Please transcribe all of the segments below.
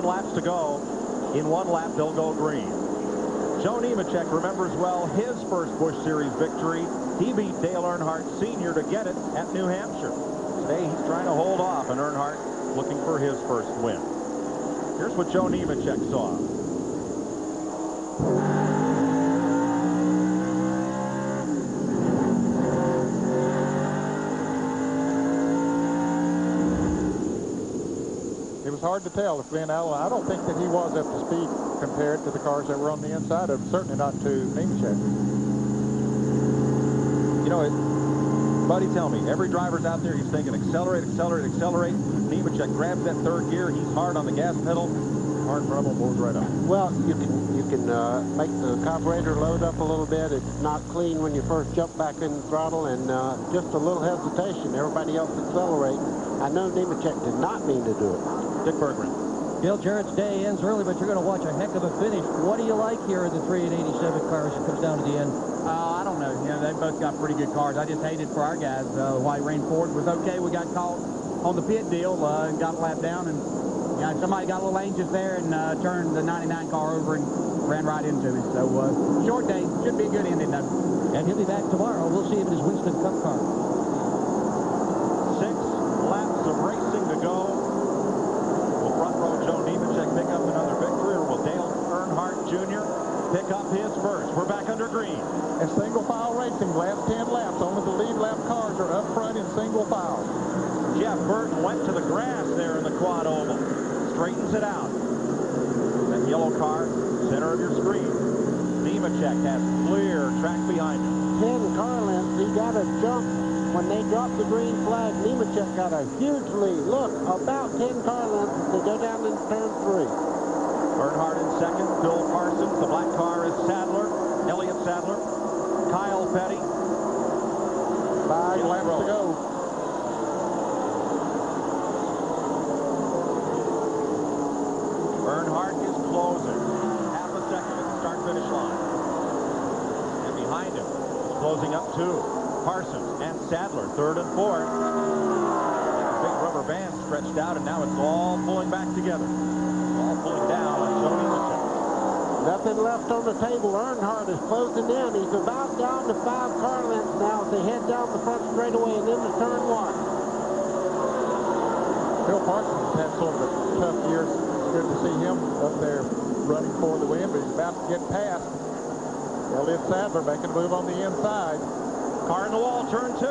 7 laps to go. In 1 lap, they'll go green. Joe Nemechek remembers well his first Busch Series victory. He beat Dale Earnhardt Sr. to get it at New Hampshire. Today, he's trying to hold off, and Earnhardt looking for his first win. Here's what Joe Nemechek saw. It was hard to tell if Glenn Allen. I don't think that he was up to speed compared to the cars that were on the inside of him. Certainly not to Nemechek. You know, buddy, tell me, every driver's out there, he's thinking accelerate, accelerate, accelerate. Nemechek grabs that 3rd gear. He's hard on the gas pedal. Hard front him blows right up. Well, you can make the carburetor load up a little bit. It's not clean when you first jump back in the throttle, and just a little hesitation. Everybody else accelerate. I know Nemechek did not mean to do it. Dick Bergman. Dale Jarrett's day ends early, but you're going to watch a heck of a finish. What do you like here in the 3 and 87 cars as it comes down to the end? I don't know. You know, they both got pretty good cars. I just hated for our guys. White Rain Ford was okay. We got caught on the pit deal and got lapped down, and somebody got a little anxious there and turned the 99 car over and ran right into me. So short day. Should be a good ending though. And he'll be back tomorrow. We'll see him in his Winston Cup car. 6 laps of racing to go. Will front row Joe Nemechek pick up another victory, or will Dale Earnhardt Jr. pick up his first? We're back under green. And single file racing, last 10 laps. Only the lead lap cars are up front in single file. Jeff Burton went to the grass there in the quad oval. Straightens it out. That yellow car, center of your screen. Nemechek has clear track behind him. 10 car lengths. He got a jump when they dropped the green flag. Nemechek got a huge lead. Look, about 10 car lengths as they go down into turn 3. Earnhardt in second. Bill Parsons. The black car is Sadler. Elliott Sadler. Kyle Petty. 5 laps to go. Earnhardt is closing. Half a second at the start-finish line. And behind him, closing up 2. Parsons and Sadler, 3rd and 4th. The big rubber band stretched out, and now it's all pulling back together. All pulling down on Joe Nemechek. Nothing left on the table. Earnhardt is closing in. He's about down to 5 car lengths now as they head down the front straightaway and into turn 1. Bill Parsons has had sort of a tough year. Good to see him up there running for the win, but he's about to get past Elliott Sadler, making a move on the inside. Car in the wall, turn 2.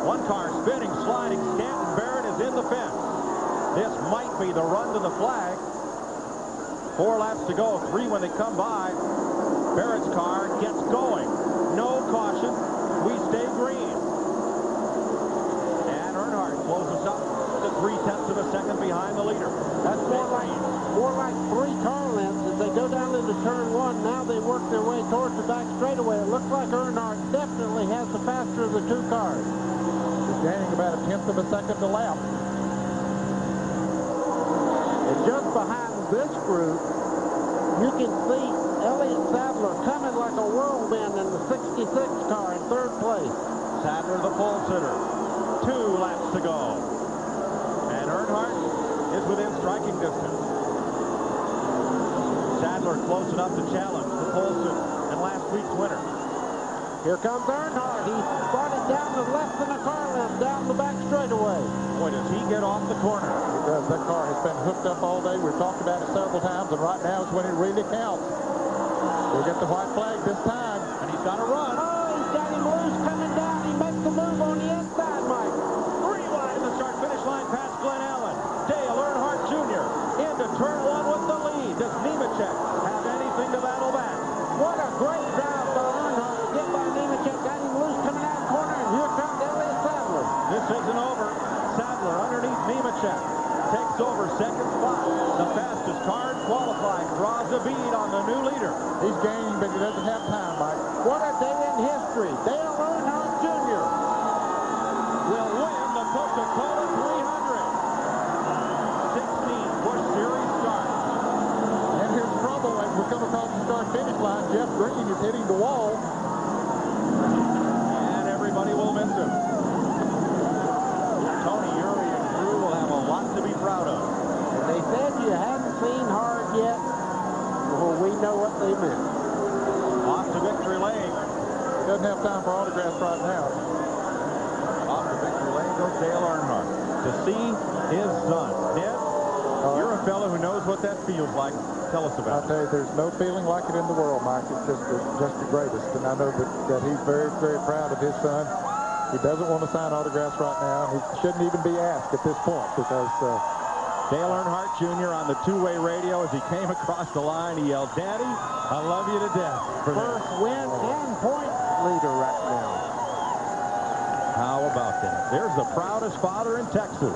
One car spinning, sliding. Stanton Barrett is in the fence. This might be the run to the flag. 4 laps to go, 3 when they come by. Barrett's car gets going. No caution. We stay green. And Earnhardt closes up to 3/10 of a second behind the leader. That's more like 3 car lengths as they go down into turn 1. Now they work their way towards the back straightaway. It looks like Earnhardt definitely has the faster of the 2 cars. He's gaining about 1/10 of a second a lap. And just behind this group, you can see Elliott Sadler coming like a whirlwind in the 66 car in 3rd place. Sadler, the pole sitter. 2 laps to go. And Earnhardt is within striking distance. Sadler close enough to challenge the pole sitter and last week's winner. Here comes Earnhardt. He brought it down to less than a car length down the back straightaway. Boy, does he get off the corner. He does. That car has been hooked up all day. We've talked about it several times, and right now is when it really counts. We'll get the white flag this time. And he's got to run. Oh, he's got him loose coming down. He makes the move on the inside, Mike. 3 wide in the start-finish line past Glenn Allen. Dale Earnhardt Jr. into turn 1 with the lead. Does Nemechek have anything to battle back? What a great drive by Earnhardt to get by Nemechek. Got him loose coming out of the corner, and here comes Elliott Sadler. This isn't over. Sadler underneath Nemechek takes over second spot. The fastest car in qualifying draws a bead on the new leader. He's gaining, but he doesn't have time, Mike. What a day in history. Dale Earnhardt Jr. will win the Coca-Cola 300. 16 Busch Series starts. And here's trouble as we come across the start-finish line. Jeff Green is hitting the wall. And everybody will miss him. Tony Eury and crew will have a lot to be proud of. They said you Amen. Off to victory lane. He doesn't have time for autographs right now. Off to victory lane goes Dale Earnhardt to see his son. Ned, you're a fellow who knows what that feels like. Tell us about I'll tell you, there's no feeling like it in the world, Mike. It's just the greatest. And I know that he's very, very proud of his son. He doesn't want to sign autographs right now. He shouldn't even be asked at this point because Dale Earnhardt Jr. on the two-way radio as he came across the line. He yelled, "Daddy, I love you to death." First win and point leader right now. How about that? There's the proudest father in Texas.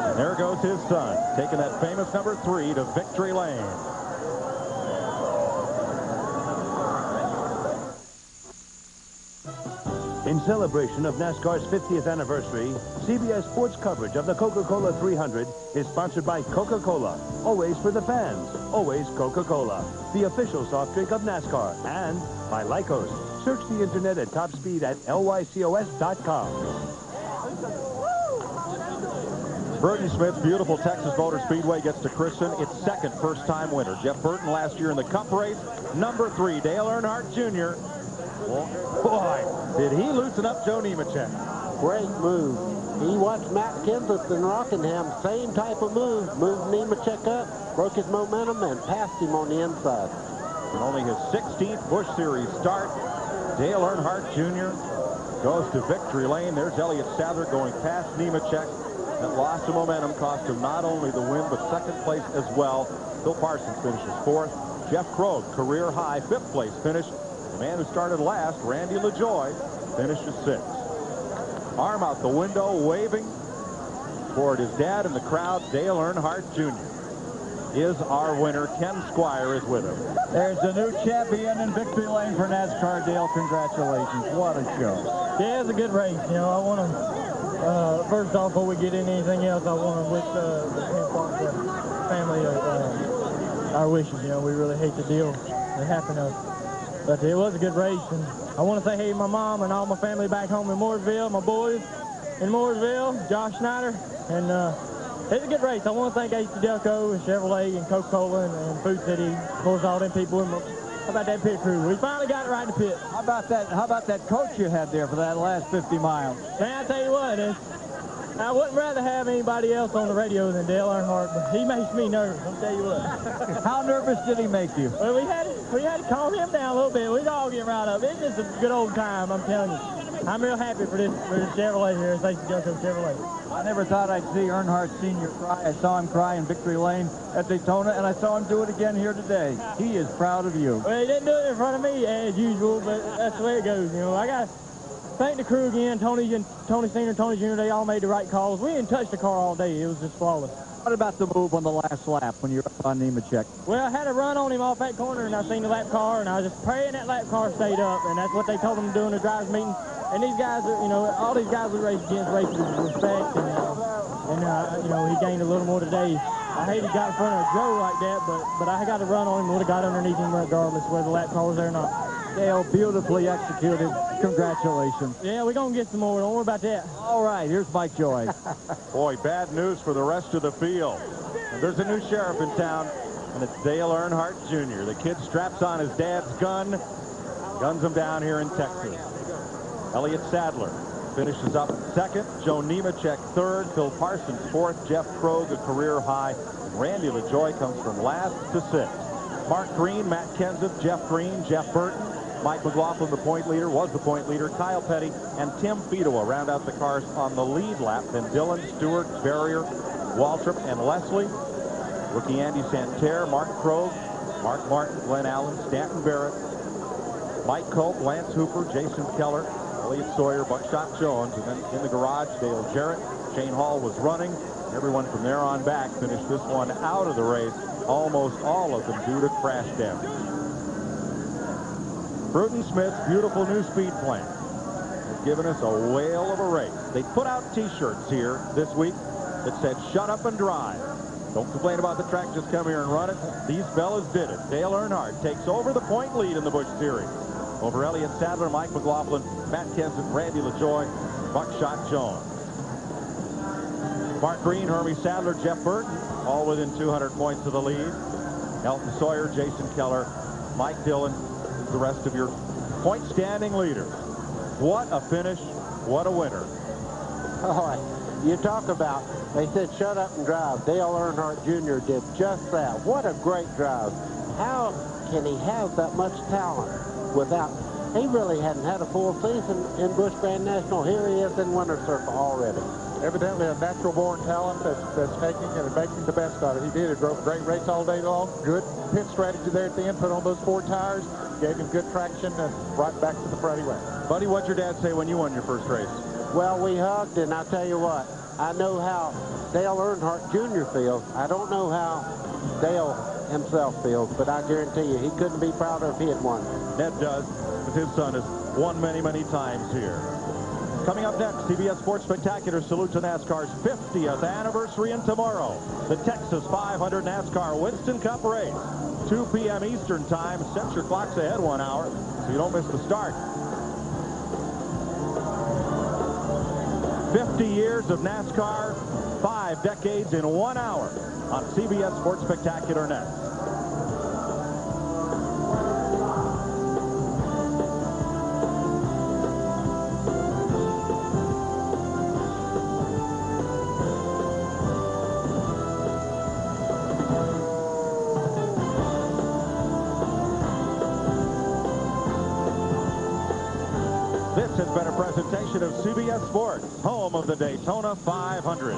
And there goes his son, taking that famous number 3 to victory lane. In celebration of NASCAR's 50th anniversary, CBS Sports coverage of the Coca-Cola 300 is sponsored by Coca-Cola. Always for the fans. Always Coca-Cola. The official soft drink of NASCAR. And by Lycos. Search the internet at top speed at lycos.com. Burton Smith's beautiful Texas Motor Speedway gets to christen its second first-time winner. Jeff Burton last year in the Cup race. Number 3, Dale Earnhardt Jr. Boy, did he loosen up Joe Nemechek. Great move. He watched Matt Kenseth and Rockingham, same type of move. Moved Nemechek up, broke his momentum, and passed him on the inside. And only his 16th Busch Series start. Dale Earnhardt Jr. goes to victory lane. There's Elliott Sadler going past Nemechek. That loss of momentum cost him not only the win, but second place as well. Phil Parsons finishes 4th. Jeff Krogh, career high 5th place finish. The man who started last, Randy LaJoie, finishes 6th. Arm out the window, waving toward his dad in the crowd. Dale Earnhardt Jr. is our winner. Ken Squire is with him. There's a new champion in victory lane for NASCAR. Dale, congratulations. What a show. Yeah, it's a good race. You know, I want to, first off, before we get into anything else, I want to wish the family our wishes. You know, we really hate the deal that happened to us. But it was a good race, and I want to say hey to my mom and all my family back home in Mooresville, my boys in Mooresville, Josh Snyder, and it's a good race. I want to thank AC Delco and Chevrolet and Coca-Cola and Food City, of course, all them people. How about that pit crew? We finally got it right in the pit. How about that coach you had there for that last 50 miles? Man, I tell you what, I wouldn't rather have anybody else on the radio than Dale Earnhardt, but he makes me nervous, I'll tell you what. How nervous did he make you? Well, we had to calm him down a little bit. We'd all get right up. It's just a good old time, I'm telling you. I'm real happy for this Chevrolet here, AC Delco Chevrolet. I never thought I'd see Earnhardt Sr. cry. I saw him cry in victory lane at Daytona, and I saw him do it again here today. He is proud of you. Well, he didn't do it in front of me as usual, but that's the way it goes. You know, I got to thank the crew again. Tony Sr., Tony Jr., they all made the right calls. We didn't touch the car all day. It was just flawless. What about the move on the last lap when you're up on Nemechek? Well, I had a run on him off that corner, and I seen the lap car, and I was just praying that lap car stayed up, and that's what they told him to do in the drivers' meeting. And these guys, you know, all these guys we race against race with respect, and you know, he gained a little more today. I hate he got in front of Joe like that, but I got a run on him, would have got underneath him regardless whether the lap car was there or not. Dale, beautifully executed. Congratulations. Yeah, we're going to get some more. Don't worry about that. All right, here's Mike Joy. Boy, bad news for the rest of the field. And there's a new sheriff in town, and it's Dale Earnhardt Jr. The kid straps on his dad's gun, guns him down here in Texas. Elliott Sadler finishes up 2nd. Joe Nemechek 3rd. Phil Parsons 4th. Jeff Krogh, a career high. Randy LaJoie comes from last to 6th. Mark Green, Matt Kenseth, Jeff Green, Jeff Burton, Mike McLaughlin, the point leader, was the point leader. Kyle Petty and Tim Fedowa round out the cars on the lead lap. Then Dillon, Stewart, Barrier, Waltrip, and Leslie. Rookie Andy Santerre, Mark Krogh, Mark Martin, Glenn Allen, Stanton Barrett, Mike Culp, Lance Hooper, Jason Keller, Elliott Sawyer, Buckshot Jones, and then in the garage, Dale Jarrett. Shane Hall was running. Everyone from there on back finished this one out of the race, almost all of them due to crash damage. Bruton Smith's beautiful new speed plant has given us a whale of a race. They put out T-shirts here this week that said, "Shut up and drive." Don't complain about the track, just come here and run it. These fellas did it. Dale Earnhardt takes over the point lead in the Busch Series over Elliott Sadler, Mike McLaughlin, Matt Kenseth, Randy LaJoie, Buckshot Jones. Mark Green, Hermie Sadler, Jeff Burton, all within 200 points of the lead. Elton Sawyer, Jason Keller, Mike Dillon, the rest of your point standing leaders. What a finish. What a winner. Oh, you talk about, they said shut up and drive. Dale Earnhardt Jr. did just that. What a great drive. How can he have that much talent without, he really hadn't had a full season in Busch Grand National. Here he is in Winter Circle already. Evidently a natural-born talent that's taking and making the best of it. He did. He drove a great race all day long. Good pit strategy there at the end. Put on those 4 tires. Gave him good traction and right back to the front he went. Buddy, what'd your dad say when you won your first race? Well, we hugged, and I tell you what, I know how Dale Earnhardt Jr. feels. I don't know how Dale himself feels, but I guarantee you he couldn't be prouder if he had won. Ned does, because his son has won many, many times here. Coming up next, CBS Sports Spectacular salutes to NASCAR's 50th anniversary, and tomorrow, the Texas 500 NASCAR Winston Cup race. 2 p.m. Eastern time. Set your clocks ahead 1 hour so you don't miss the start. 50 years of NASCAR, 5 decades in 1 hour on CBS Sports Spectacular next. This has been a presentation of CBS Sports, home of the Daytona 500.